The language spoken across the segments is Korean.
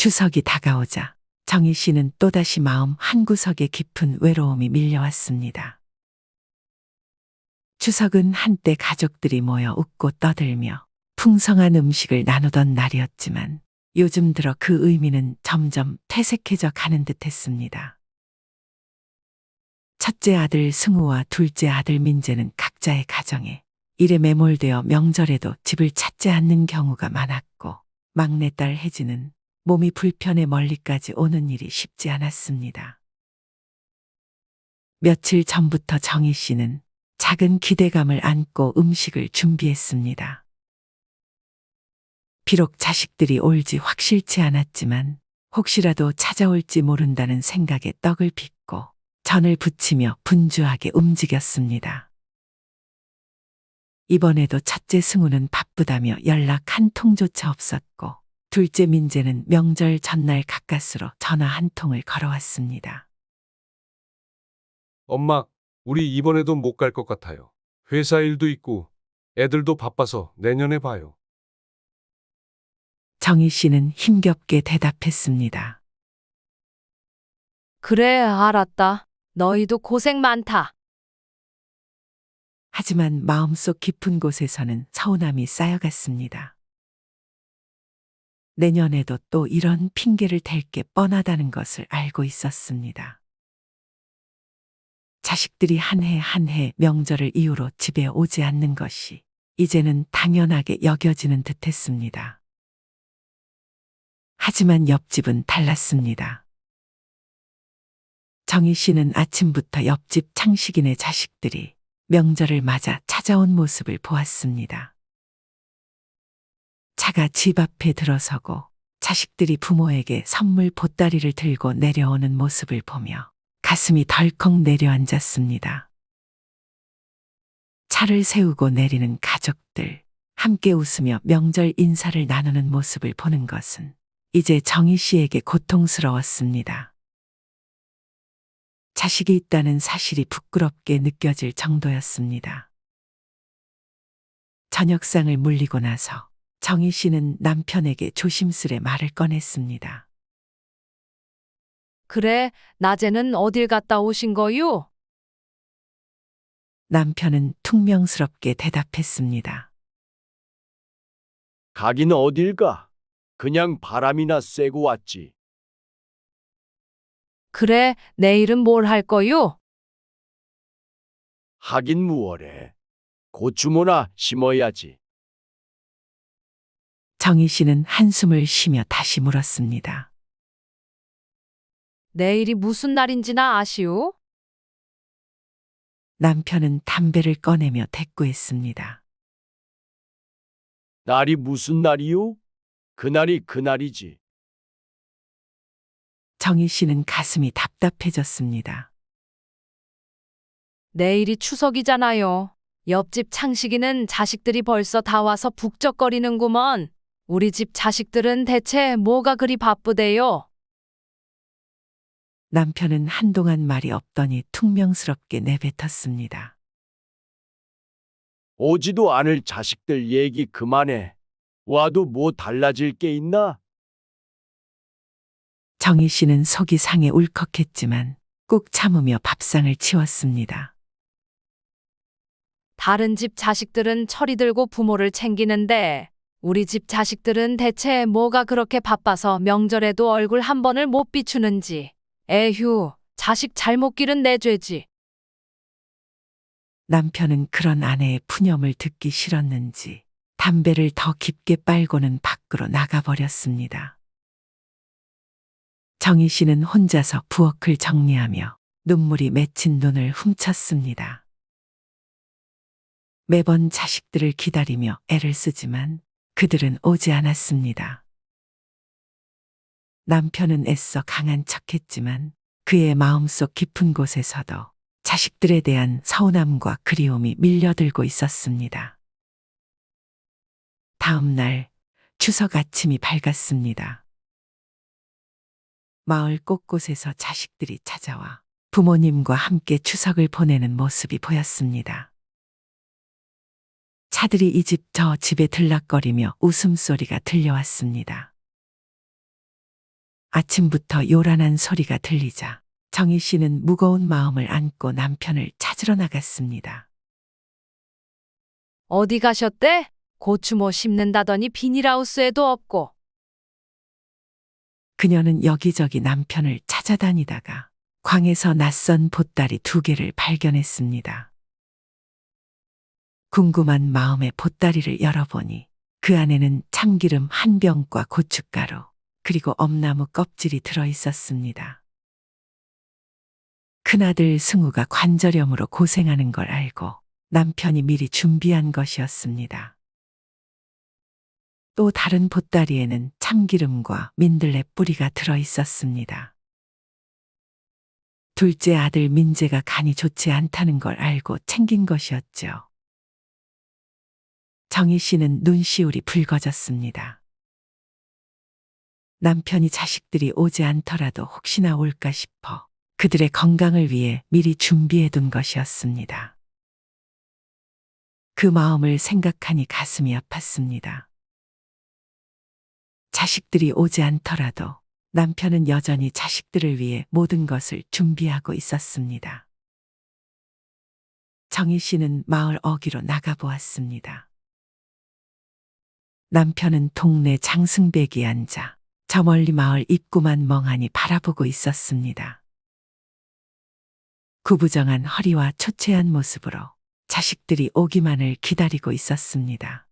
추석이 다가오자 정희 씨는 또다시 마음 한구석에 깊은 외로움이 밀려왔습니다. 추석은 한때 가족들이 모여 웃고 떠들며 풍성한 음식을 나누던 날이었지만 요즘 들어 그 의미는 점점 퇴색해져 가는 듯 했습니다. 첫째 아들 승우와 둘째 아들 민재는 각자의 가정에 일에 매몰되어 명절에도 집을 찾지 않는 경우가 많았고, 막내딸 혜지는 몸이 불편해 멀리까지 오는 일이 쉽지 않았습니다. 며칠 전부터 정희 씨는 작은 기대감을 안고 음식을 준비했습니다. 비록 자식들이 올지 확실치 않았지만 혹시라도 찾아올지 모른다는 생각에 떡을 빚고 전을 부치며 분주하게 움직였습니다. 이번에도 첫째 승우는 바쁘다며 연락 한 통조차 없었고, 둘째 민재는 명절 전날 가까스로 전화 한 통을 걸어왔습니다. 엄마, 우리 이번에도 못 갈 것 같아요. 회사 일도 있고 애들도 바빠서 내년에 봐요. 정희 씨는 힘겹게 대답했습니다. 그래, 알았다. 너희도 고생 많다. 하지만 마음속 깊은 곳에서는 서운함이 쌓여갔습니다. 내년에도 또 이런 핑계를 댈 게 뻔하다는 것을 알고 있었습니다. 자식들이 한 해 한 해 명절을 이유로 집에 오지 않는 것이 이제는 당연하게 여겨지는 듯했습니다. 하지만 옆집은 달랐습니다. 정희 씨는 아침부터 옆집 창식이네 자식들이 명절을 맞아 찾아온 모습을 보았습니다. 차가 집 앞에 들어서고 자식들이 부모에게 선물 보따리를 들고 내려오는 모습을 보며 가슴이 덜컥 내려앉았습니다. 차를 세우고 내리는 가족들, 함께 웃으며 명절 인사를 나누는 모습을 보는 것은 이제 정희 씨에게 고통스러웠습니다. 자식이 있다는 사실이 부끄럽게 느껴질 정도였습니다. 저녁상을 물리고 나서 정희 씨는 남편에게 조심스레 말을 꺼냈습니다. 그래, 낮에는 어딜 갔다 오신 거요? 남편은 퉁명스럽게 대답했습니다. 가긴 어딜 가? 그냥 바람이나 쐬고 왔지. 그래, 내일은 뭘 할 거요? 하긴 무얼해. 고추모나 심어야지. 정희 씨는 한숨을 쉬며 다시 물었습니다. 내일이 무슨 날인지나 아시오? 남편은 담배를 꺼내며 대꾸했습니다. 날이 무슨 날이요? 그날이 그날이지. 정희 씨는 가슴이 답답해졌습니다. 내일이 추석이잖아요. 옆집 창식이는 자식들이 벌써 다 와서 북적거리는구먼. 우리 집 자식들은 대체 뭐가 그리 바쁘대요? 남편은 한동안 말이 없더니 퉁명스럽게 내뱉었습니다. 오지도 않을 자식들 얘기 그만해. 와도 뭐 달라질 게 있나? 정희 씨는 속이 상해 울컥했지만 꾹 참으며 밥상을 치웠습니다. 다른 집 자식들은 철이 들고 부모를 챙기는데 우리 집 자식들은 대체 뭐가 그렇게 바빠서 명절에도 얼굴 한 번을 못 비추는지. 에휴, 자식 잘못 기른 내 죄지. 남편은 그런 아내의 푸념을 듣기 싫었는지 담배를 더 깊게 빨고는 밖으로 나가버렸습니다. 정희 씨는 혼자서 부엌을 정리하며 눈물이 맺힌 눈을 훔쳤습니다. 매번 자식들을 기다리며 애를 쓰지만 그들은 오지 않았습니다. 남편은 애써 강한 척했지만 그의 마음속 깊은 곳에서도 자식들에 대한 서운함과 그리움이 밀려들고 있었습니다. 다음 날 추석 아침이 밝았습니다. 마을 곳곳에서 자식들이 찾아와 부모님과 함께 추석을 보내는 모습이 보였습니다. 차들이 이 집 저 집에 들락거리며 웃음소리가 들려왔습니다. 아침부터 요란한 소리가 들리자 정희 씨는 무거운 마음을 안고 남편을 찾으러 나갔습니다. 어디 가셨대? 고추 뭐 심는다더니 비닐하우스에도 없고. 그녀는 여기저기 남편을 찾아다니다가 광에서 낯선 보따리 2개를 발견했습니다. 궁금한 마음에 보따리를 열어보니 그 안에는 참기름 1병과 고춧가루, 그리고 엄나무 껍질이 들어 있었습니다. 큰아들 승우가 관절염으로 고생하는 걸 알고 남편이 미리 준비한 것이었습니다. 또 다른 보따리에는 참기름과 민들레 뿌리가 들어 있었습니다. 둘째 아들 민재가 간이 좋지 않다는 걸 알고 챙긴 것이었죠. 정희 씨는 눈시울이 붉어졌습니다. 남편이 자식들이 오지 않더라도 혹시나 올까 싶어 그들의 건강을 위해 미리 준비해 둔 것이었습니다. 그 마음을 생각하니 가슴이 아팠습니다. 자식들이 오지 않더라도 남편은 여전히 자식들을 위해 모든 것을 준비하고 있었습니다. 정희 씨는 마을 어귀로 나가보았습니다. 남편은 동네 장승배기에 앉아 저 멀리 마을 입구만 멍하니 바라보고 있었습니다. 구부정한 허리와 초췌한 모습으로 자식들이 오기만을 기다리고 있었습니다.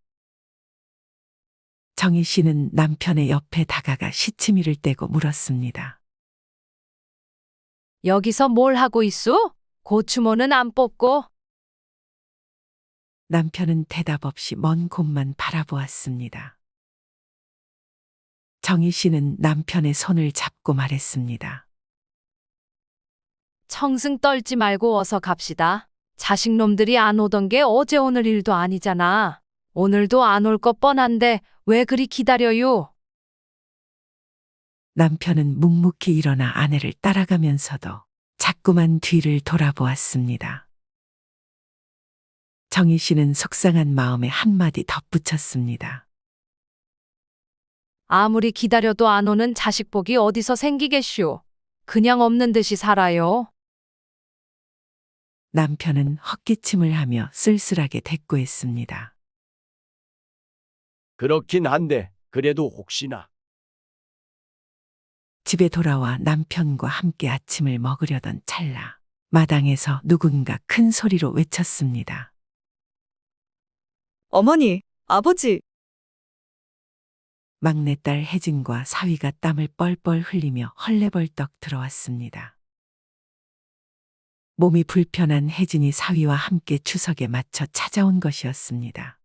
정희 씨는 남편의 옆에 다가가 시치미를 떼고 물었습니다. 여기서 뭘 하고 있어? 고추모는 안 뽑고. 남편은 대답 없이 먼 곳만 바라보았습니다. 정희 씨는 남편의 손을 잡고 말했습니다. 청승 떨지 말고 어서 갑시다. 자식놈들이 안 오던 게 어제 오늘 일도 아니잖아. 오늘도 안 올 것 뻔한데 왜 그리 기다려요? 남편은 묵묵히 일어나 아내를 따라가면서도 자꾸만 뒤를 돌아보았습니다. 정희 씨는 속상한 마음에 한마디 덧붙였습니다. 아무리 기다려도 안 오는 자식복이 어디서 생기겠쇼. 그냥 없는 듯이 살아요. 남편은 헛기침을 하며 쓸쓸하게 대꾸했습니다. 그렇긴 한데 그래도 혹시나. 집에 돌아와 남편과 함께 아침을 먹으려던 찰나 마당에서 누군가 큰 소리로 외쳤습니다. 어머니, 아버지, 막내딸 혜진과 사위가 땀을 뻘뻘 흘리며 헐레벌떡 들어왔습니다. 몸이 불편한 혜진이 사위와 함께 추석에 맞춰 찾아온 것이었습니다.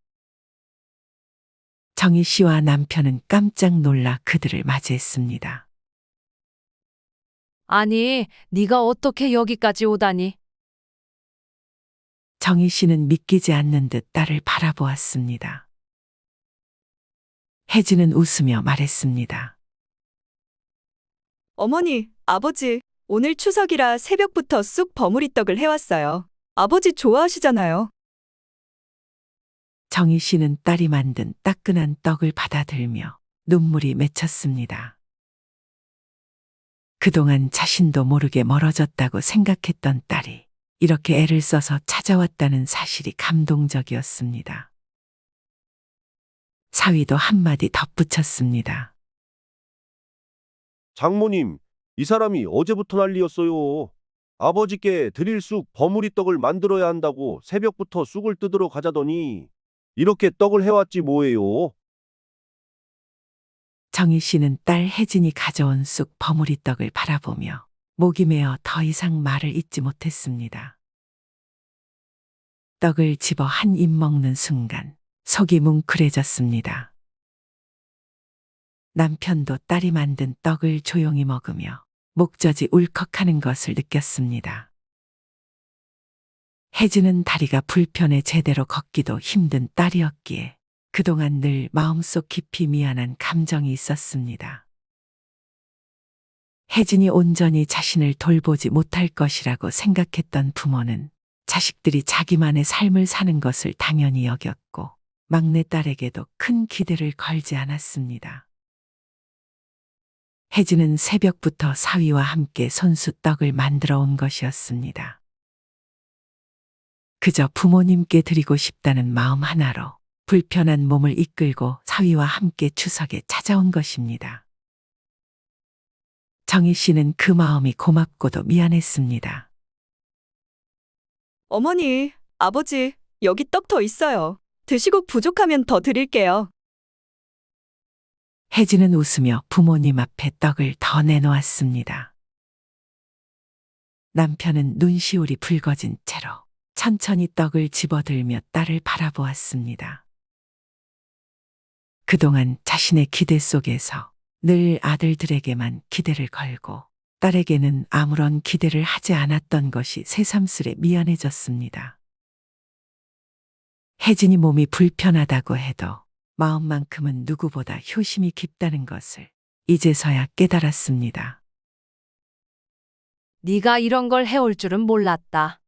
정희 씨와 남편은 깜짝 놀라 그들을 맞이했습니다. 아니, 네가 어떻게 여기까지 오다니? 정희 씨는 믿기지 않는 듯 딸을 바라보았습니다. 혜진은 웃으며 말했습니다. 어머니, 아버지, 오늘 추석이라 새벽부터 쑥 버무리떡을 해왔어요. 아버지 좋아하시잖아요. 정희 씨는 딸이 만든 따끈한 떡을 받아들며 눈물이 맺혔습니다. 그동안 자신도 모르게 멀어졌다고 생각했던 딸이 이렇게 애를 써서 찾아왔다는 사실이 감동적이었습니다. 사위도 한마디 덧붙였습니다. 장모님, 이 사람이 어제부터 난리였어요. 아버지께 드릴 쑥 버무리떡을 만들어야 한다고 새벽부터 쑥을 뜯으러 가자더니 이렇게 떡을 해왔지 뭐예요. 정희 씨는 딸 혜진이 가져온 쑥 버무리떡을 바라보며 목이 메어 더 이상 말을 잇지 못했습니다. 떡을 집어 한 입 먹는 순간 속이 뭉클해졌습니다. 남편도 딸이 만든 떡을 조용히 먹으며 목젖이 울컥하는 것을 느꼈습니다. 혜진은 다리가 불편해 제대로 걷기도 힘든 딸이었기에 그동안 늘 마음속 깊이 미안한 감정이 있었습니다. 혜진이 온전히 자신을 돌보지 못할 것이라고 생각했던 부모는 자식들이 자기만의 삶을 사는 것을 당연히 여겼고 막내딸에게도 큰 기대를 걸지 않았습니다. 혜진은 새벽부터 사위와 함께 손수 떡을 만들어 온 것이었습니다. 그저 부모님께 드리고 싶다는 마음 하나로 불편한 몸을 이끌고 사위와 함께 추석에 찾아온 것입니다. 정희 씨는 그 마음이 고맙고도 미안했습니다. 어머니, 아버지, 여기 떡 더 있어요. 드시고 부족하면 더 드릴게요. 혜진은 웃으며 부모님 앞에 떡을 더 내놓았습니다. 남편은 눈시울이 붉어진 채로 천천히 떡을 집어들며 딸을 바라보았습니다. 그동안 자신의 기대 속에서 늘 아들들에게만 기대를 걸고 딸에게는 아무런 기대를 하지 않았던 것이 새삼스레 미안해졌습니다. 혜진이 몸이 불편하다고 해도 마음만큼은 누구보다 효심이 깊다는 것을 이제서야 깨달았습니다. 네가 이런 걸 해올 줄은 몰랐다.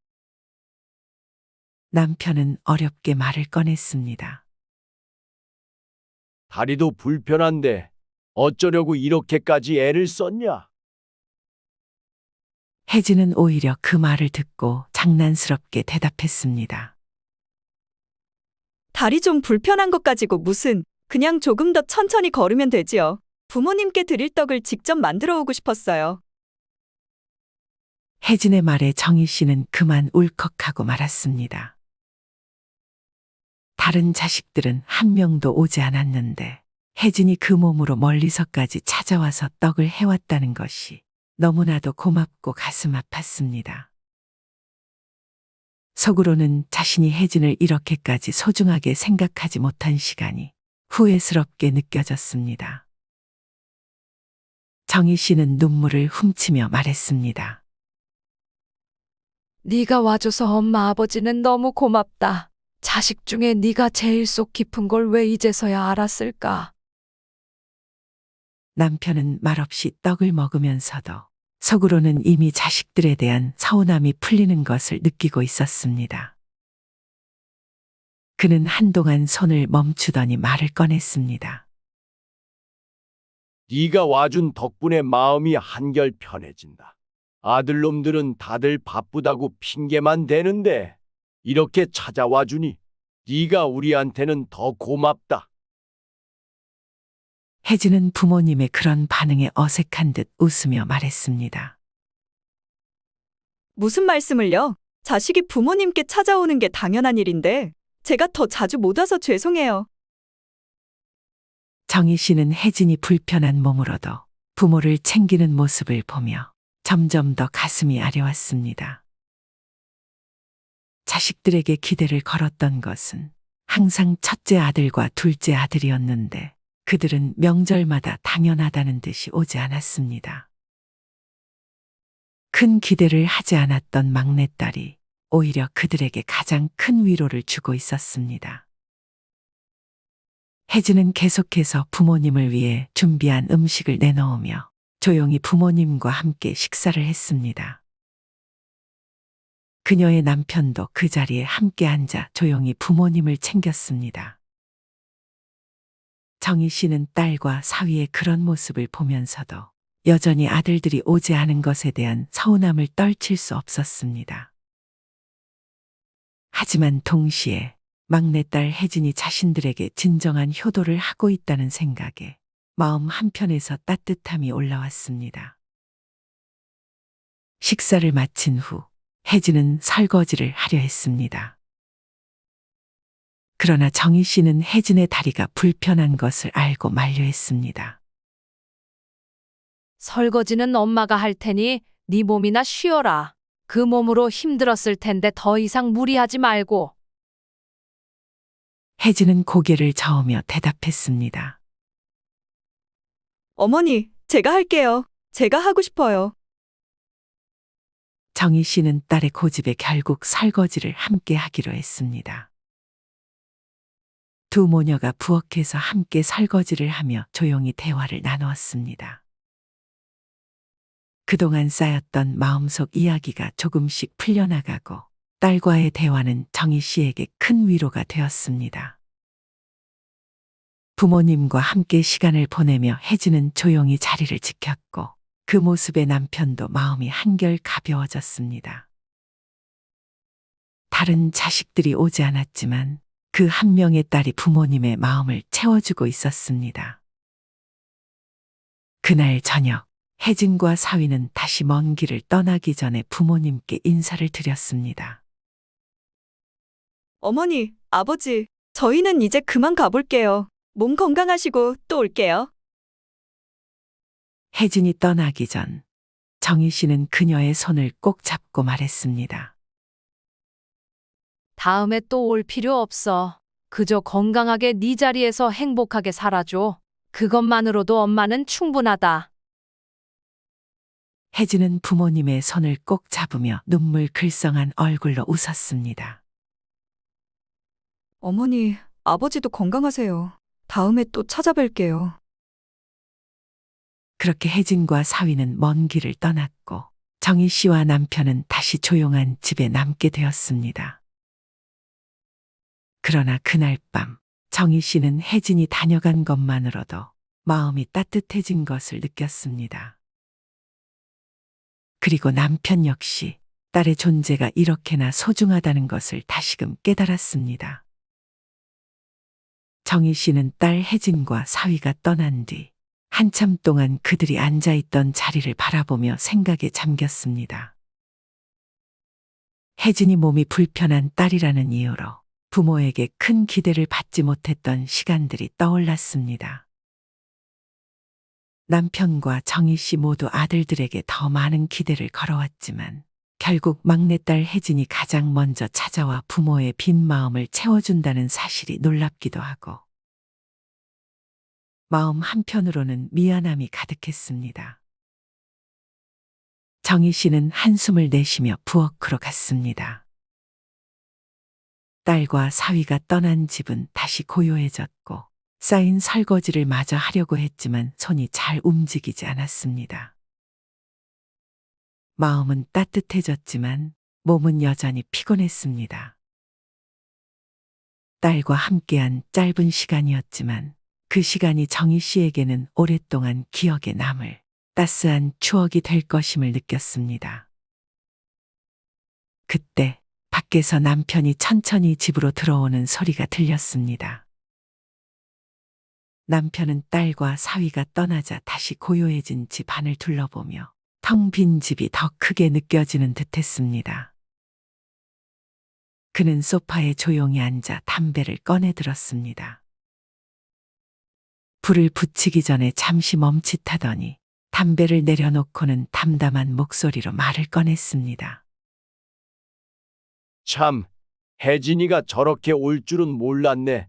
남편은 어렵게 말을 꺼냈습니다. 다리도 불편한데 어쩌려고 이렇게까지 애를 썼냐? 혜진은 오히려 그 말을 듣고 장난스럽게 대답했습니다. 다리 좀 불편한 것 가지고 무슨, 그냥 조금 더 천천히 걸으면 되지요. 부모님께 드릴 떡을 직접 만들어 오고 싶었어요. 혜진의 말에 정희 씨는 그만 울컥하고 말았습니다. 다른 자식들은 한 명도 오지 않았는데 혜진이 그 몸으로 멀리서까지 찾아와서 떡을 해왔다는 것이 너무나도 고맙고 가슴 아팠습니다. 속으로는 자신이 혜진을 이렇게까지 소중하게 생각하지 못한 시간이 후회스럽게 느껴졌습니다. 정희 씨는 눈물을 훔치며 말했습니다. 네가 와줘서 엄마 아버지는 너무 고맙다. 자식 중에 네가 제일 속 깊은 걸 왜 이제서야 알았을까? 남편은 말없이 떡을 먹으면서도 속으로는 이미 자식들에 대한 서운함이 풀리는 것을 느끼고 있었습니다. 그는 한동안 손을 멈추더니 말을 꺼냈습니다. 네가 와준 덕분에 마음이 한결 편해진다. 아들놈들은 다들 바쁘다고 핑계만 대는데 이렇게 찾아와 주니 네가 우리한테는 더 고맙다. 혜진은 부모님의 그런 반응에 어색한 듯 웃으며 말했습니다. 무슨 말씀을요? 자식이 부모님께 찾아오는 게 당연한 일인데 제가 더 자주 못 와서 죄송해요. 정희 씨는 혜진이 불편한 몸으로도 부모를 챙기는 모습을 보며 점점 더 가슴이 아려왔습니다. 자식들에게 기대를 걸었던 것은 항상 첫째 아들과 둘째 아들이었는데 그들은 명절마다 당연하다는 듯이 오지 않았습니다. 큰 기대를 하지 않았던 막내딸이 오히려 그들에게 가장 큰 위로를 주고 있었습니다. 혜진은 계속해서 부모님을 위해 준비한 음식을 내놓으며 조용히 부모님과 함께 식사를 했습니다. 그녀의 남편도 그 자리에 함께 앉아 조용히 부모님을 챙겼습니다. 정희 씨는 딸과 사위의 그런 모습을 보면서도 여전히 아들들이 오지 않은 것에 대한 서운함을 떨칠 수 없었습니다. 하지만 동시에 막내딸 혜진이 자신들에게 진정한 효도를 하고 있다는 생각에 마음 한편에서 따뜻함이 올라왔습니다. 식사를 마친 후 혜진은 설거지를 하려 했습니다. 그러나 정희 씨는 혜진의 다리가 불편한 것을 알고 만류했습니다. 설거지는 엄마가 할 테니 네 몸이나 쉬어라. 그 몸으로 힘들었을 텐데 더 이상 무리하지 말고. 혜진은 고개를 저으며 대답했습니다. 어머니, 제가 할게요. 제가 하고 싶어요. 정희 씨는 딸의 고집에 결국 설거지를 함께 하기로 했습니다. 두 모녀가 부엌에서 함께 설거지를 하며 조용히 대화를 나누었습니다. 그동안 쌓였던 마음속 이야기가 조금씩 풀려나가고 딸과의 대화는 정희 씨에게 큰 위로가 되었습니다. 부모님과 함께 시간을 보내며 혜진은 조용히 자리를 지켰고 그 모습에 남편도 마음이 한결 가벼워졌습니다. 다른 자식들이 오지 않았지만 그 한 명의 딸이 부모님의 마음을 채워주고 있었습니다. 그날 저녁 혜진과 사위는 다시 먼 길을 떠나기 전에 부모님께 인사를 드렸습니다. 어머니, 아버지, 저희는 이제 그만 가볼게요. 몸 건강하시고 또 올게요. 혜진이 떠나기 전 정희 씨는 그녀의 손을 꼭 잡고 말했습니다. 다음에 또 올 필요 없어. 그저 건강하게 네 자리에서 행복하게 살아줘. 그것만으로도 엄마는 충분하다. 혜진은 부모님의 손을 꼭 잡으며 눈물 글썽한 얼굴로 웃었습니다. 어머니, 아버지도 건강하세요. 다음에 또 찾아뵐게요. 그렇게 혜진과 사위는 먼 길을 떠났고 정희 씨와 남편은 다시 조용한 집에 남게 되었습니다. 그러나 그날 밤 정희 씨는 혜진이 다녀간 것만으로도 마음이 따뜻해진 것을 느꼈습니다. 그리고 남편 역시 딸의 존재가 이렇게나 소중하다는 것을 다시금 깨달았습니다. 정희 씨는 딸 혜진과 사위가 떠난 뒤 한참 동안 그들이 앉아있던 자리를 바라보며 생각에 잠겼습니다. 혜진이 몸이 불편한 딸이라는 이유로 부모에게 큰 기대를 받지 못했던 시간들이 떠올랐습니다. 남편과 정희 씨 모두 아들들에게 더 많은 기대를 걸어왔지만 결국 막내딸 혜진이 가장 먼저 찾아와 부모의 빈 마음을 채워준다는 사실이 놀랍기도 하고 마음 한편으로는 미안함이 가득했습니다. 정희 씨는 한숨을 내쉬며 부엌으로 갔습니다. 딸과 사위가 떠난 집은 다시 고요해졌고 쌓인 설거지를 마저 하려고 했지만 손이 잘 움직이지 않았습니다. 마음은 따뜻해졌지만 몸은 여전히 피곤했습니다. 딸과 함께한 짧은 시간이었지만 그 시간이 정희 씨에게는 오랫동안 기억에 남을 따스한 추억이 될 것임을 느꼈습니다. 그때 밖에서 남편이 천천히 집으로 들어오는 소리가 들렸습니다. 남편은 딸과 사위가 떠나자 다시 고요해진 집 안을 둘러보며 텅 빈 집이 더 크게 느껴지는 듯했습니다. 그는 소파에 조용히 앉아 담배를 꺼내 들었습니다. 불을 붙이기 전에 잠시 멈칫하더니 담배를 내려놓고는 담담한 목소리로 말을 꺼냈습니다. 참, 혜진이가 저렇게 올 줄은 몰랐네.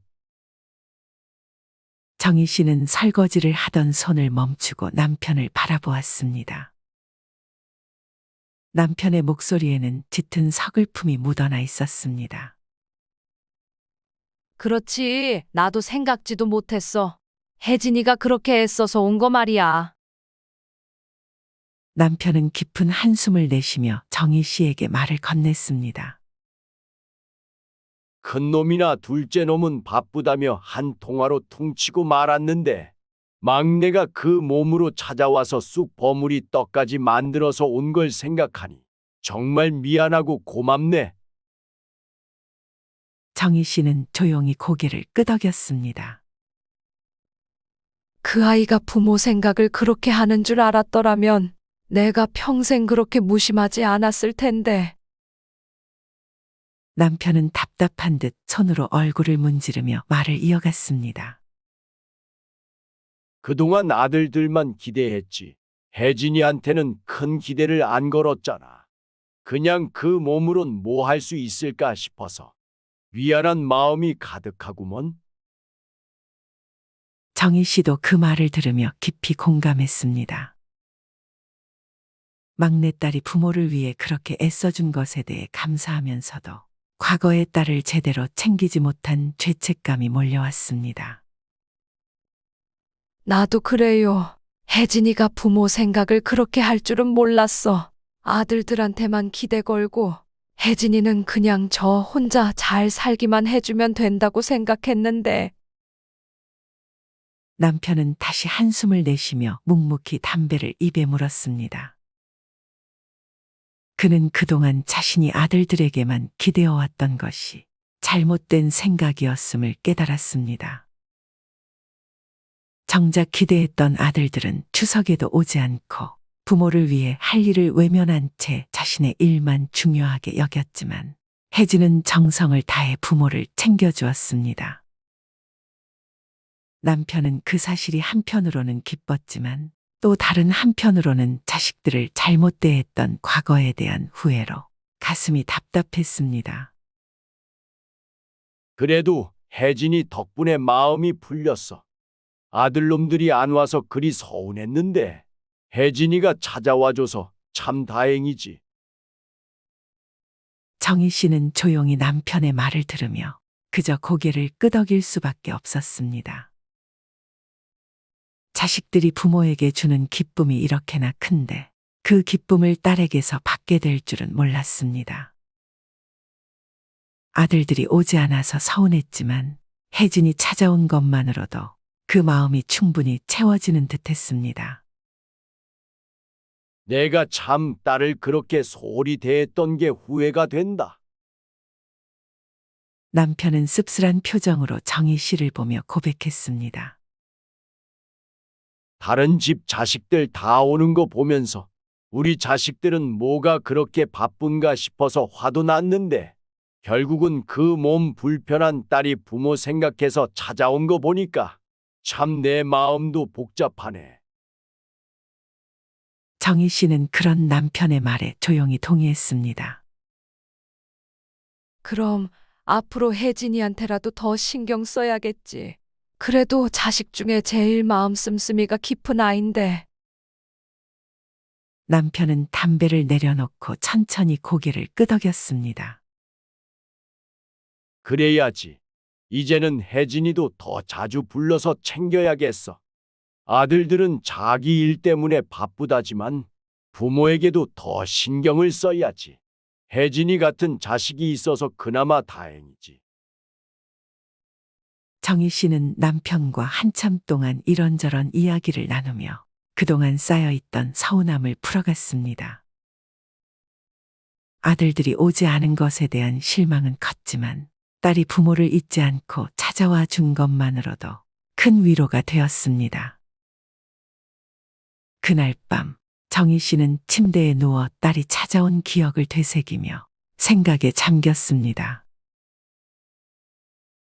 정희 씨는 설거지를 하던 손을 멈추고 남편을 바라보았습니다. 남편의 목소리에는 짙은 서글픔이 묻어나 있었습니다. 그렇지. 나도 생각지도 못했어. 혜진이가 그렇게 애써서 온 거 말이야. 남편은 깊은 한숨을 내쉬며 정희 씨에게 말을 건넸습니다. 큰 놈이나 둘째 놈은 바쁘다며 한 통화로 퉁치고 말았는데 막내가 그 몸으로 찾아와서 쑥 버무리 떡까지 만들어서 온 걸 생각하니 정말 미안하고 고맙네. 정희 씨는 조용히 고개를 끄덕였습니다. 그 아이가 부모 생각을 그렇게 하는 줄 알았더라면 내가 평생 그렇게 무심하지 않았을 텐데. 남편은 답답한 듯 손으로 얼굴을 문지르며 말을 이어갔습니다. 그동안 아들들만 기대했지. 혜진이한테는 큰 기대를 안 걸었잖아. 그냥 그 몸으론 뭐 할 수 있을까 싶어서 미안한 마음이 가득하구먼. 정희 씨도 그 말을 들으며 깊이 공감했습니다. 막내딸이 부모를 위해 그렇게 애써준 것에 대해 감사하면서도 과거의 딸을 제대로 챙기지 못한 죄책감이 몰려왔습니다. 나도 그래요. 혜진이가 부모 생각을 그렇게 할 줄은 몰랐어. 아들들한테만 기대 걸고 혜진이는 그냥 저 혼자 잘 살기만 해주면 된다고 생각했는데 남편은 다시 한숨을 내쉬며 묵묵히 담배를 입에 물었습니다. 그는 그동안 자신이 아들들에게만 기대어왔던 것이 잘못된 생각이었음을 깨달았습니다. 정작 기대했던 아들들은 추석에도 오지 않고 부모를 위해 할 일을 외면한 채 자신의 일만 중요하게 여겼지만 혜진은 정성을 다해 부모를 챙겨주었습니다. 남편은 그 사실이 한편으로는 기뻤지만 또 다른 한편으로는 자식들을 잘못 대했던 과거에 대한 후회로 가슴이 답답했습니다. 그래도 혜진이 덕분에 마음이 풀렸어. 아들놈들이 안 와서 그리 서운했는데 혜진이가 찾아와줘서 참 다행이지. 정희 씨는 조용히 남편의 말을 들으며 그저 고개를 끄덕일 수밖에 없었습니다. 자식들이 부모에게 주는 기쁨이 이렇게나 큰데 그 기쁨을 딸에게서 받게 될 줄은 몰랐습니다. 아들들이 오지 않아서 서운했지만 혜진이 찾아온 것만으로도 그 마음이 충분히 채워지는 듯했습니다. 내가 참 딸을 그렇게 소홀히 대했던 게 후회가 된다. 남편은 씁쓸한 표정으로 정희 씨를 보며 고백했습니다. 다른 집 자식들 다 오는 거 보면서 우리 자식들은 뭐가 그렇게 바쁜가 싶어서 화도 났는데 결국은 그 몸 불편한 딸이 부모 생각해서 찾아온 거 보니까 참 내 마음도 복잡하네. 정희 씨는 그런 남편의 말에 조용히 동의했습니다. 그럼 앞으로 혜진이한테라도 더 신경 써야겠지. 그래도 자식 중에 제일 마음 씀씀이가 깊은 아인데. 남편은 담배를 내려놓고 천천히 고개를 끄덕였습니다. 그래야지. 이제는 혜진이도 더 자주 불러서 챙겨야겠어. 아들들은 자기 일 때문에 바쁘다지만 부모에게도 더 신경을 써야지. 혜진이 같은 자식이 있어서 그나마 다행이지. 정희 씨는 남편과 한참 동안 이런저런 이야기를 나누며 그동안 쌓여있던 서운함을 풀어갔습니다. 아들들이 오지 않은 것에 대한 실망은 컸지만 딸이 부모를 잊지 않고 찾아와 준 것만으로도 큰 위로가 되었습니다. 그날 밤 정희 씨는 침대에 누워 딸이 찾아온 기억을 되새기며 생각에 잠겼습니다.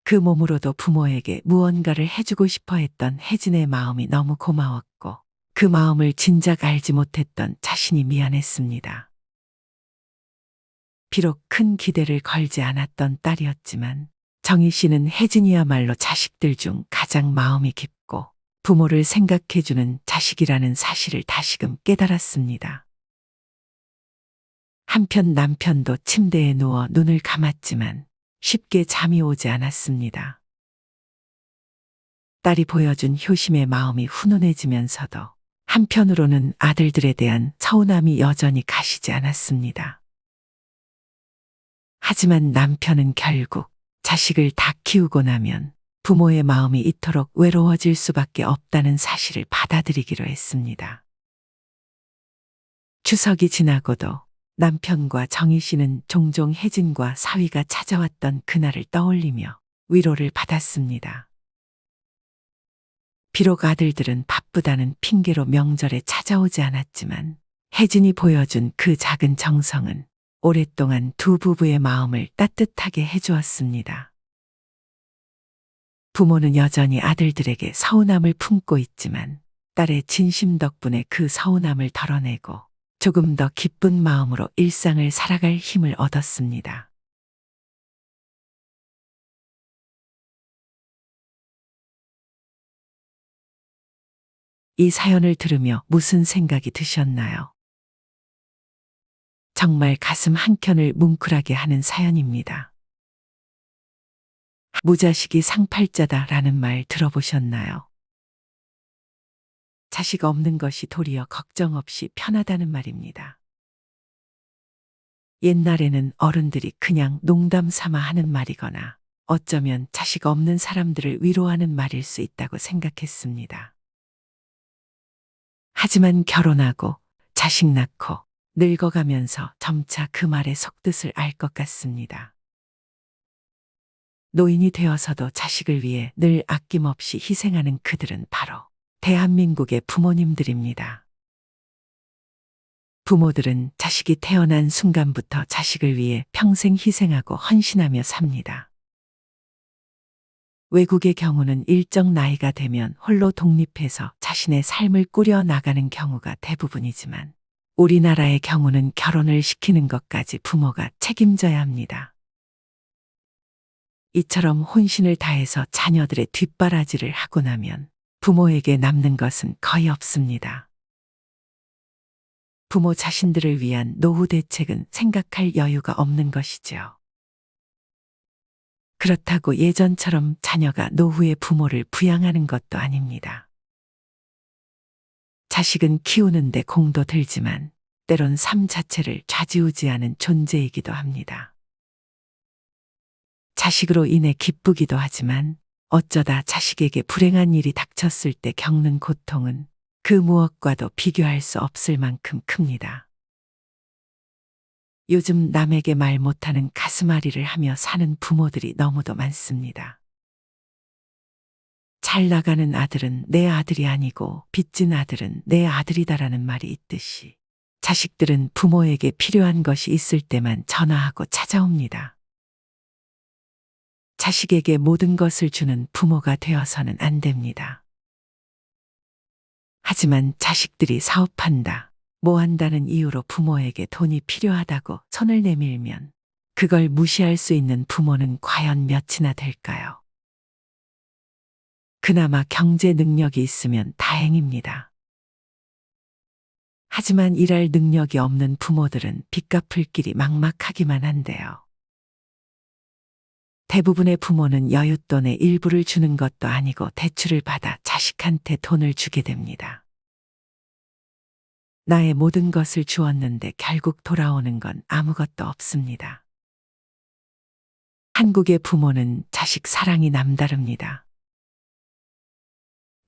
그 몸으로도 부모에게 무언가를 해주고 싶어 했던 혜진의 마음이 너무 고마웠고 그 마음을 진작 알지 못했던 자신이 미안했습니다. 비록 큰 기대를 걸지 않았던 딸이었지만 정희 씨는 혜진이야말로 자식들 중 가장 마음이 깊고 부모를 생각해주는 자식이라는 사실을 다시금 깨달았습니다. 한편 남편도 침대에 누워 눈을 감았지만 쉽게 잠이 오지 않았습니다. 딸이 보여준 효심의 마음이 훈훈해지면서도 한편으로는 아들들에 대한 서운함이 여전히 가시지 않았습니다. 하지만 남편은 결국 자식을 다 키우고 나면 부모의 마음이 이토록 외로워질 수밖에 없다는 사실을 받아들이기로 했습니다. 추석이 지나고도 남편과 정희 씨는 종종 혜진과 사위가 찾아왔던 그날을 떠올리며 위로를 받았습니다. 비록 아들들은 바쁘다는 핑계로 명절에 찾아오지 않았지만 혜진이 보여준 그 작은 정성은 오랫동안 두 부부의 마음을 따뜻하게 해주었습니다. 부모는 여전히 아들들에게 서운함을 품고 있지만 딸의 진심 덕분에 그 서운함을 덜어내고 조금 더 기쁜 마음으로 일상을 살아갈 힘을 얻었습니다. 이 사연을 들으며 무슨 생각이 드셨나요? 정말 가슴 한켠을 뭉클하게 하는 사연입니다. 무자식이 상팔자다라는 말 들어보셨나요? 자식 없는 것이 도리어 걱정 없이 편하다는 말입니다. 옛날에는 어른들이 그냥 농담 삼아 하는 말이거나 어쩌면 자식 없는 사람들을 위로하는 말일 수 있다고 생각했습니다. 하지만 결혼하고 자식 낳고 늙어가면서 점차 그 말의 속뜻을 알 것 같습니다. 노인이 되어서도 자식을 위해 늘 아낌없이 희생하는 그들은 바로 대한민국의 부모님들입니다. 부모들은 자식이 태어난 순간부터 자식을 위해 평생 희생하고 헌신하며 삽니다. 외국의 경우는 일정 나이가 되면 홀로 독립해서 자신의 삶을 꾸려 나가는 경우가 대부분이지만 우리나라의 경우는 결혼을 시키는 것까지 부모가 책임져야 합니다. 이처럼 혼신을 다해서 자녀들의 뒷바라지를 하고 나면 부모에게 남는 것은 거의 없습니다. 부모 자신들을 위한 노후 대책은 생각할 여유가 없는 것이지요. 그렇다고 예전처럼 자녀가 노후에 부모를 부양하는 것도 아닙니다. 자식은 키우는데 공도 들지만 때론 삶 자체를 좌지우지하는 존재이기도 합니다. 자식으로 인해 기쁘기도 하지만 어쩌다 자식에게 불행한 일이 닥쳤을 때 겪는 고통은 그 무엇과도 비교할 수 없을 만큼 큽니다. 요즘 남에게 말 못하는 가슴앓이를 하며 사는 부모들이 너무도 많습니다. 잘 나가는 아들은 내 아들이 아니고 빚진 아들은 내 아들이다라는 말이 있듯이 자식들은 부모에게 필요한 것이 있을 때만 전화하고 찾아옵니다. 자식에게 모든 것을 주는 부모가 되어서는 안 됩니다. 하지만 자식들이 사업한다, 뭐 한다는 이유로 부모에게 돈이 필요하다고 손을 내밀면 그걸 무시할 수 있는 부모는 과연 몇이나 될까요? 그나마 경제 능력이 있으면 다행입니다. 하지만 일할 능력이 없는 부모들은 빚 갚을 길이 막막하기만 한데요. 대부분의 부모는 여윳돈의 일부를 주는 것도 아니고 대출을 받아 자식한테 돈을 주게 됩니다. 나의 모든 것을 주었는데 결국 돌아오는 건 아무것도 없습니다. 한국의 부모는 자식 사랑이 남다릅니다.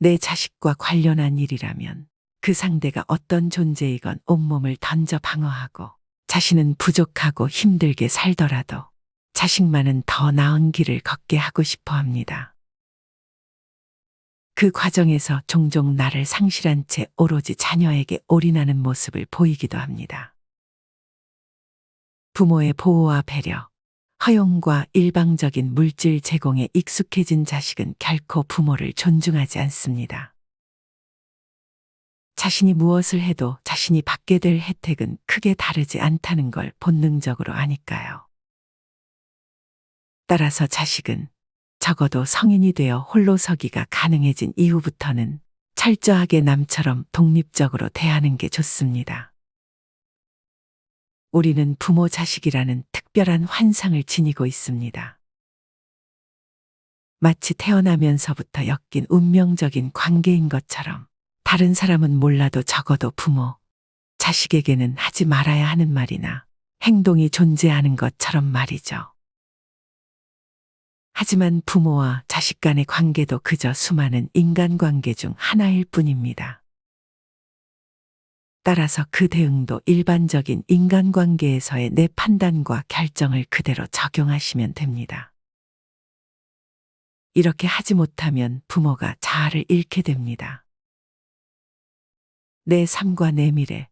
내 자식과 관련한 일이라면 그 상대가 어떤 존재이건 온몸을 던져 방어하고 자신은 부족하고 힘들게 살더라도 자식만은 더 나은 길을 걷게 하고 싶어 합니다. 그 과정에서 종종 나를 상실한 채 오로지 자녀에게 올인하는 모습을 보이기도 합니다. 부모의 보호와 배려, 허용과 일방적인 물질 제공에 익숙해진 자식은 결코 부모를 존중하지 않습니다. 자신이 무엇을 해도 자신이 받게 될 혜택은 크게 다르지 않다는 걸 본능적으로 아니까요. 따라서 자식은 적어도 성인이 되어 홀로 서기가 가능해진 이후부터는 철저하게 남처럼 독립적으로 대하는 게 좋습니다. 우리는 부모 자식이라는 특별한 환상을 지니고 있습니다. 마치 태어나면서부터 엮인 운명적인 관계인 것처럼 다른 사람은 몰라도 적어도 부모, 자식에게는 하지 말아야 하는 말이나 행동이 존재하는 것처럼 말이죠. 하지만 부모와 자식 간의 관계도 그저 수많은 인간관계 중 하나일 뿐입니다. 따라서 그 대응도 일반적인 인간관계에서의 내 판단과 결정을 그대로 적용하시면 됩니다. 이렇게 하지 못하면 부모가 자아를 잃게 됩니다. 내 삶과 내 미래,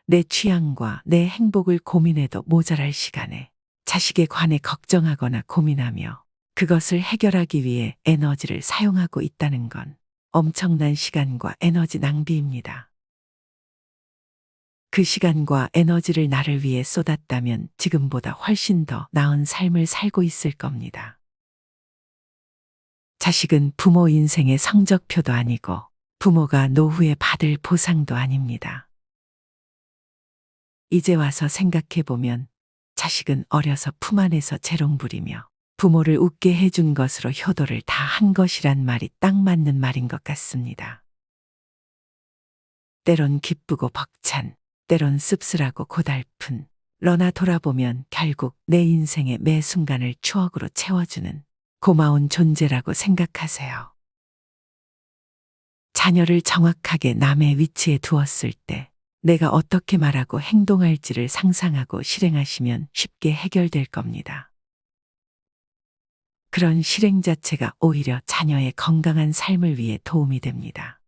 내 취향과 내 행복을 고민해도 모자랄 시간에 자식에 관해 걱정하거나 고민하며 그것을 해결하기 위해 에너지를 사용하고 있다는 건 엄청난 시간과 에너지 낭비입니다. 그 시간과 에너지를 나를 위해 쏟았다면 지금보다 훨씬 더 나은 삶을 살고 있을 겁니다. 자식은 부모 인생의 성적표도 아니고 부모가 노후에 받을 보상도 아닙니다. 이제 와서 생각해보면 자식은 어려서 품 안에서 재롱부리며 부모를 웃게 해준 것으로 효도를 다 한 것이란 말이 딱 맞는 말인 것 같습니다. 때론 기쁘고 벅찬, 때론 씁쓸하고 고달픈, 러나 돌아보면 결국 내 인생의 매 순간을 추억으로 채워주는 고마운 존재라고 생각하세요. 자녀를 정확하게 남의 위치에 두었을 때 내가 어떻게 말하고 행동할지를 상상하고 실행하시면 쉽게 해결될 겁니다. 그런 실행 자체가 오히려 자녀의 건강한 삶을 위해 도움이 됩니다.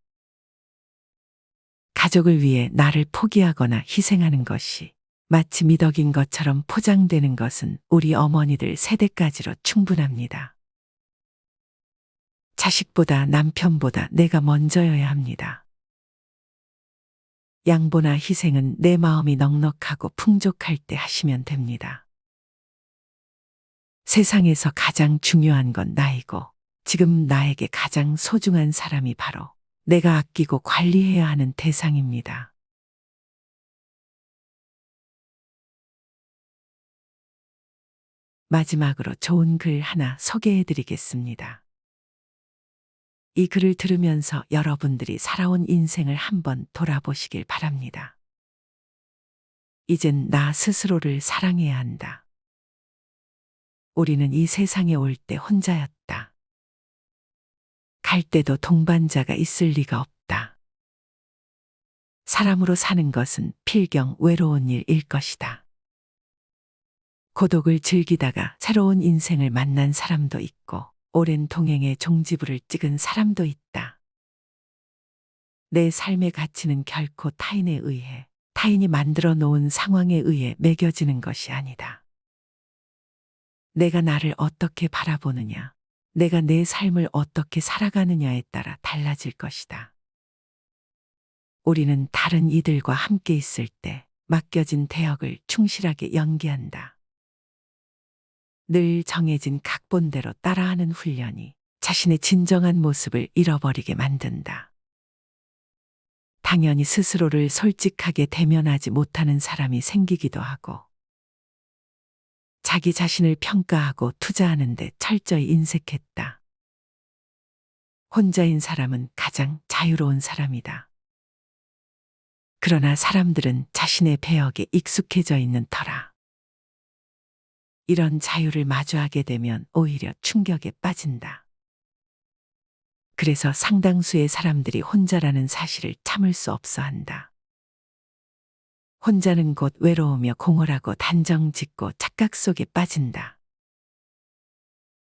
가족을 위해 나를 포기하거나 희생하는 것이 마치 미덕인 것처럼 포장되는 것은 우리 어머니들 세대까지로 충분합니다. 자식보다 남편보다 내가 먼저여야 합니다. 양보나 희생은 내 마음이 넉넉하고 풍족할 때 하시면 됩니다. 세상에서 가장 중요한 건 나이고 지금 나에게 가장 소중한 사람이 바로 내가 아끼고 관리해야 하는 대상입니다. 마지막으로 좋은 글 하나 소개해 드리겠습니다. 이 글을 들으면서 여러분들이 살아온 인생을 한번 돌아보시길 바랍니다. 이젠 나 스스로를 사랑해야 한다. 우리는 이 세상에 올 때 혼자였다. 갈 때도 동반자가 있을 리가 없다. 사람으로 사는 것은 필경 외로운 일일 것이다. 고독을 즐기다가 새로운 인생을 만난 사람도 있고 오랜 동행의 종지부를 찍은 사람도 있다. 내 삶의 가치는 결코 타인에 의해, 타인이 만들어 놓은 상황에 의해 매겨지는 것이 아니다. 내가 나를 어떻게 바라보느냐, 내가 내 삶을 어떻게 살아가느냐에 따라 달라질 것이다. 우리는 다른 이들과 함께 있을 때 맡겨진 대역을 충실하게 연기한다. 늘 정해진 각본대로 따라하는 훈련이 자신의 진정한 모습을 잃어버리게 만든다. 당연히 스스로를 솔직하게 대면하지 못하는 사람이 생기기도 하고, 자기 자신을 평가하고 투자하는 데 철저히 인색했다. 혼자인 사람은 가장 자유로운 사람이다. 그러나 사람들은 자신의 배역에 익숙해져 있는 터라 이런 자유를 마주하게 되면 오히려 충격에 빠진다. 그래서 상당수의 사람들이 혼자라는 사실을 참을 수 없어 한다. 혼자는 곧 외로우며 공허하고 단정 짓고 착각 속에 빠진다.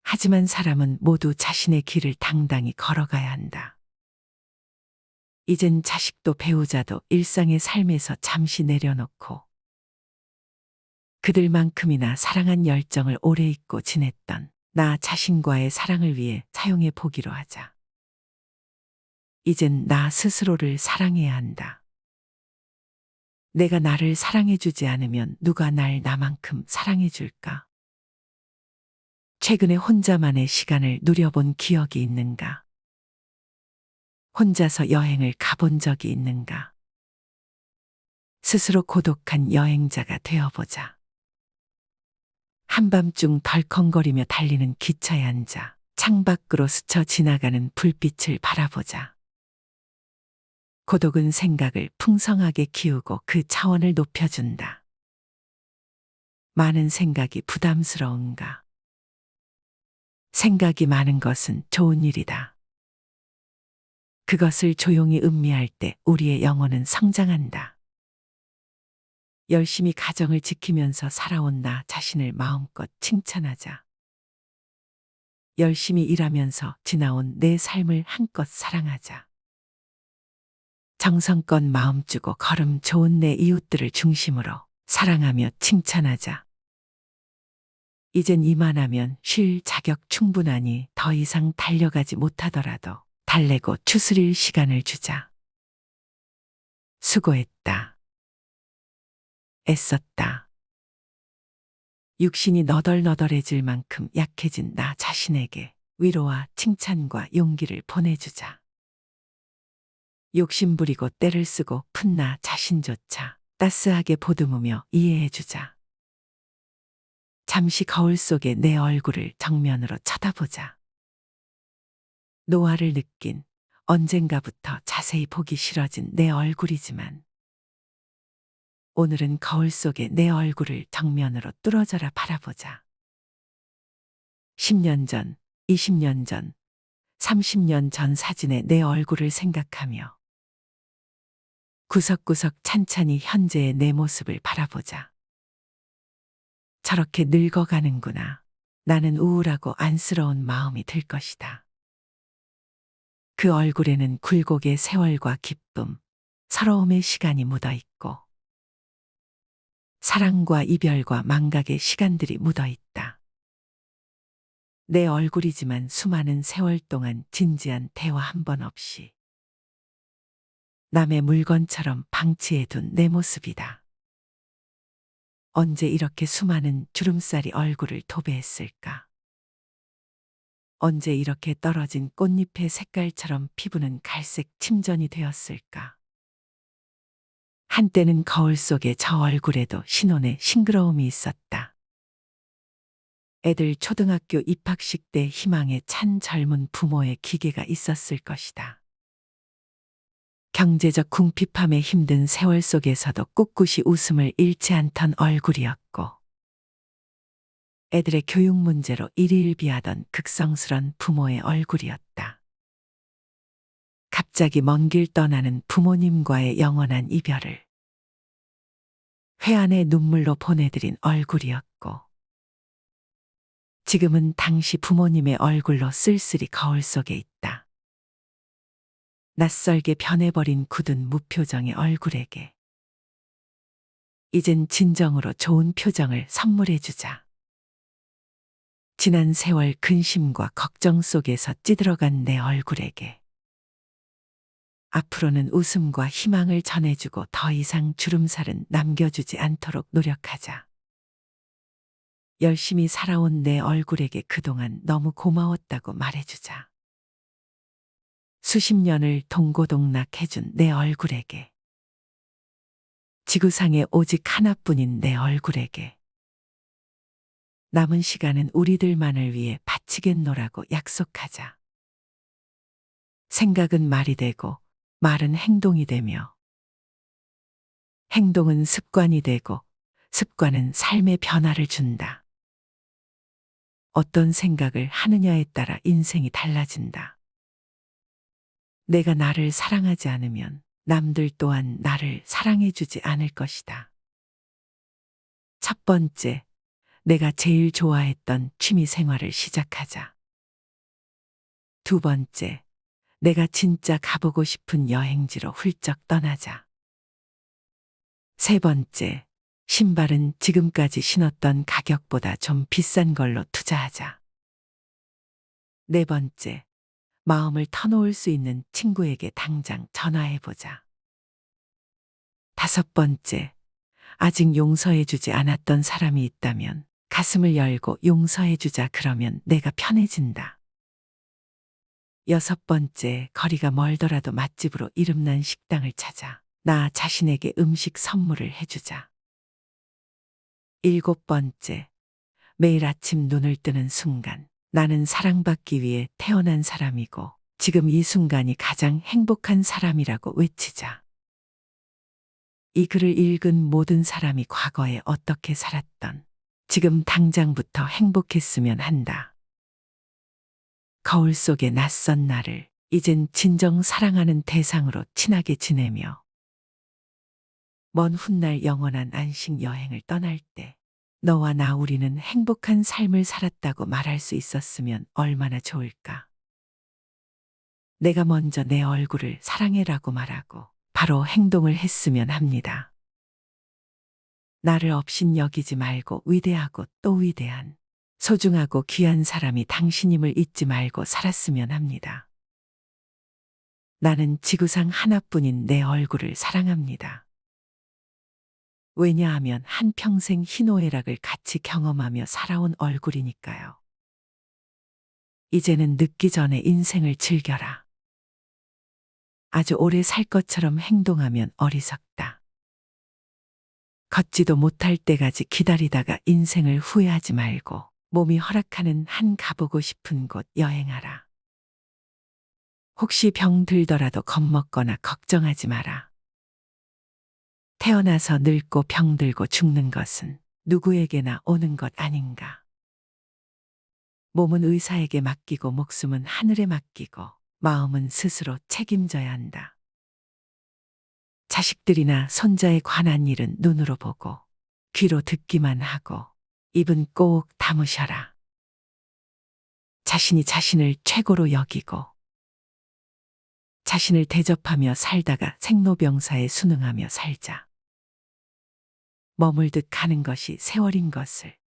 하지만 사람은 모두 자신의 길을 당당히 걸어가야 한다. 이젠 자식도 배우자도 일상의 삶에서 잠시 내려놓고 그들만큼이나 사랑한 열정을 오래 잊고 지냈던 나 자신과의 사랑을 위해 사용해 보기로 하자. 이젠 나 스스로를 사랑해야 한다. 내가 나를 사랑해주지 않으면 누가 날 나만큼 사랑해줄까? 최근에 혼자만의 시간을 누려본 기억이 있는가? 혼자서 여행을 가본 적이 있는가? 스스로 고독한 여행자가 되어보자. 한밤중 덜컹거리며 달리는 기차에 앉아 창밖으로 스쳐 지나가는 불빛을 바라보자. 고독은 생각을 풍성하게 키우고 그 차원을 높여준다. 많은 생각이 부담스러운가? 생각이 많은 것은 좋은 일이다. 그것을 조용히 음미할 때 우리의 영혼은 성장한다. 열심히 가정을 지키면서 살아온 나 자신을 마음껏 칭찬하자. 열심히 일하면서 지나온 내 삶을 한껏 사랑하자. 정성껏 마음 주고 걸음 좋은 내 이웃들을 중심으로 사랑하며 칭찬하자. 이젠 이만하면 쉴 자격 충분하니 더 이상 달려가지 못하더라도 달래고 추스릴 시간을 주자. 수고했다. 애썼다. 육신이 너덜너덜해질 만큼 약해진 나 자신에게 위로와 칭찬과 용기를 보내주자. 욕심부리고 때를 쓰고 푼 나 자신조차 따스하게 보듬으며 이해해주자. 잠시 거울 속에 내 얼굴을 정면으로 쳐다보자. 노화를 느낀 언젠가부터 자세히 보기 싫어진 내 얼굴이지만 오늘은 거울 속에 내 얼굴을 정면으로 뚫어져라 바라보자. 10년 전, 20년 전, 30년 전 사진의 내 얼굴을 생각하며 구석구석 찬찬히 현재의 내 모습을 바라보자. 저렇게 늙어가는구나. 나는 우울하고 안쓰러운 마음이 들 것이다. 그 얼굴에는 굴곡의 세월과 기쁨, 서러움의 시간이 묻어 있고 사랑과 이별과 망각의 시간들이 묻어 있다. 내 얼굴이지만 수많은 세월 동안 진지한 대화 한 번 없이 남의 물건처럼 방치해둔 내 모습이다. 언제 이렇게 수많은 주름살이 얼굴을 도배했을까? 언제 이렇게 떨어진 꽃잎의 색깔처럼 피부는 갈색 침전이 되었을까? 한때는 거울 속에 저 얼굴에도 신혼의 싱그러움이 있었다. 애들 초등학교 입학식 때 희망에 찬 젊은 부모의 기계가 있었을 것이다. 경제적 궁핍함에 힘든 세월 속에서도 꿋꿋이 웃음을 잃지 않던 얼굴이었고 애들의 교육 문제로 일희일비하던 극성스런 부모의 얼굴이었다. 갑자기 먼 길 떠나는 부모님과의 영원한 이별을 회한의 눈물로 보내드린 얼굴이었고 지금은 당시 부모님의 얼굴로 쓸쓸히 거울 속에 있다. 낯설게 변해버린 굳은 무표정의 얼굴에게 이젠 진정으로 좋은 표정을 선물해주자. 지난 세월 근심과 걱정 속에서 찌들어간 내 얼굴에게 앞으로는 웃음과 희망을 전해주고 더 이상 주름살은 남겨주지 않도록 노력하자. 열심히 살아온 내 얼굴에게 그동안 너무 고마웠다고 말해주자. 수십 년을 동고동락해준 내 얼굴에게 지구상에 오직 하나뿐인 내 얼굴에게 남은 시간은 우리들만을 위해 바치겠노라고 약속하자. 생각은 말이 되고 말은 행동이 되며 행동은 습관이 되고 습관은 삶의 변화를 준다. 어떤 생각을 하느냐에 따라 인생이 달라진다. 내가 나를 사랑하지 않으면 남들 또한 나를 사랑해주지 않을 것이다. 첫 번째, 내가 제일 좋아했던 취미 생활을 시작하자. 두 번째, 내가 진짜 가보고 싶은 여행지로 훌쩍 떠나자. 세 번째, 신발은 지금까지 신었던 가격보다 좀 비싼 걸로 투자하자. 네 번째, 마음을 터놓을 수 있는 친구에게 당장 전화해보자. 다섯 번째, 아직 용서해주지 않았던 사람이 있다면 가슴을 열고 용서해주자. 그러면 내가 편해진다. 여섯 번째, 거리가 멀더라도 맛집으로 이름난 식당을 찾아 나 자신에게 음식 선물을 해주자. 일곱 번째, 매일 아침 눈을 뜨는 순간 나는 사랑받기 위해 태어난 사람이고 지금 이 순간이 가장 행복한 사람이라고 외치자. 이 글을 읽은 모든 사람이 과거에 어떻게 살았던 지금 당장부터 행복했으면 한다. 거울 속의 낯선 나를 이젠 진정 사랑하는 대상으로 친하게 지내며 먼 훗날 영원한 안식 여행을 떠날 때 너와 나 우리는 행복한 삶을 살았다고 말할 수 있었으면 얼마나 좋을까. 내가 먼저 내 얼굴을 사랑해라고 말하고 바로 행동을 했으면 합니다. 나를 없인 여기지 말고 위대하고 또 위대한 소중하고 귀한 사람이 당신임을 잊지 말고 살았으면 합니다. 나는 지구상 하나뿐인 내 얼굴을 사랑합니다. 왜냐하면 한평생 희노애락을 같이 경험하며 살아온 얼굴이니까요. 이제는 늦기 전에 인생을 즐겨라. 아주 오래 살 것처럼 행동하면 어리석다. 걷지도 못할 때까지 기다리다가 인생을 후회하지 말고 몸이 허락하는 한 가보고 싶은 곳 여행하라. 혹시 병 들더라도 겁먹거나 걱정하지 마라. 태어나서 늙고 병들고 죽는 것은 누구에게나 오는 것 아닌가. 몸은 의사에게 맡기고 목숨은 하늘에 맡기고 마음은 스스로 책임져야 한다. 자식들이나 손자에 관한 일은 눈으로 보고 귀로 듣기만 하고 입은 꼭 다무셔라. 자신이 자신을 최고로 여기고 자신을 대접하며 살다가 생로병사에 순응하며 살자. 머물듯 가는 것이 세월인 것을